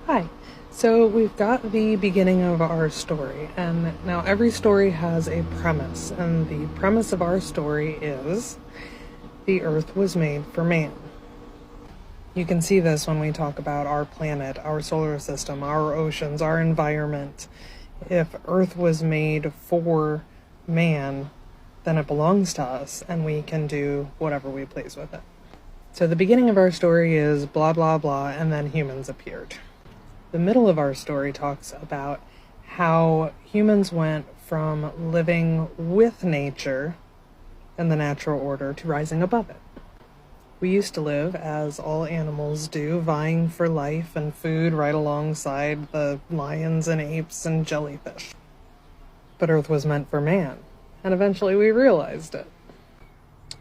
Hi. So we've got the beginning of our story, and now every story has a premise, and the premise of our story is the Earth was made for man. You can see this when we talk about our planet, our solar system, our oceans, our environment. If Earth was made for man, then it belongs to us, and we can do whatever we please with it. So the beginning of our story is blah, blah, blah, and then humans appeared. The middle of our story talks about how humans went from living with nature and the natural order to rising above it. We used to live, as all animals do, vying for life and food right alongside the lions and apes and jellyfish. But Earth was meant for man, and eventually we realized it.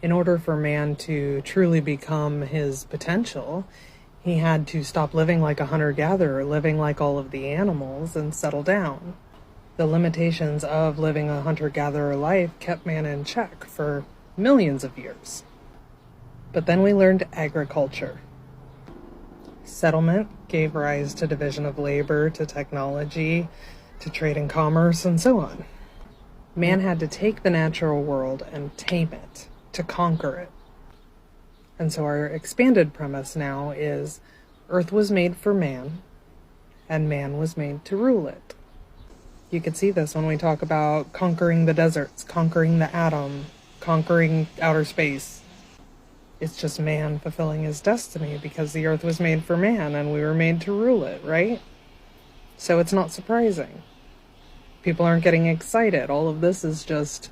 In order for man to truly become his potential, he had to stop living like a hunter-gatherer, living like all of the animals, and settle down. The limitations of living a hunter-gatherer life kept man in check for millions of years. But then we learned agriculture. Settlement gave rise to division of labor, to technology, to trade and commerce, and so on. Man had to take the natural world and tame it, to conquer it. And so our expanded premise now is Earth was made for man, and man was made to rule it. You can see this when we talk about conquering the deserts, conquering the atom, conquering outer space. It's just man fulfilling his destiny because the Earth was made for man and we were made to rule it, right? So it's not surprising. People aren't getting excited. All of this is just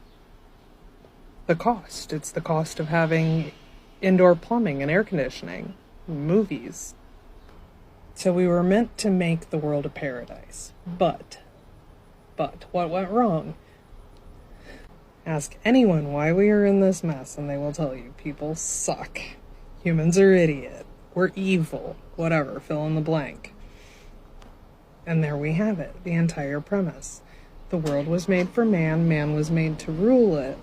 the cost. It's the cost of having indoor plumbing and air conditioning, movies. So we were meant to make the world a paradise. But what went wrong? Ask anyone why we are in this mess and they will tell you people suck. Humans are idiot. We're evil. Whatever, fill in the blank. And there we have it, the entire premise. The world was made for man, man was made to rule it,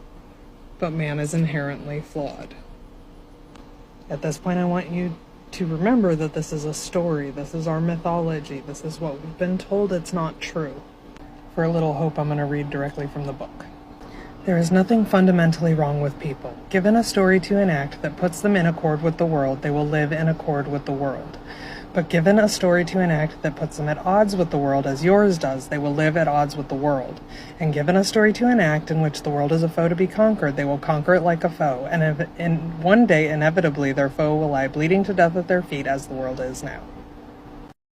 but man is inherently flawed. At this point, I want you to remember that this is a story. This is our mythology. This is what we've been told. It's not true. For a little hope, I'm going to read directly from the book. There is nothing fundamentally wrong with people. Given a story to enact that puts them in accord with the world, they will live in accord with the world. But given a story to enact that puts them at odds with the world, as yours does, they will live at odds with the world. And given a story to enact in which the world is a foe to be conquered, they will conquer it like a foe. And one day, inevitably, their foe will lie bleeding to death at their feet, as the world is now.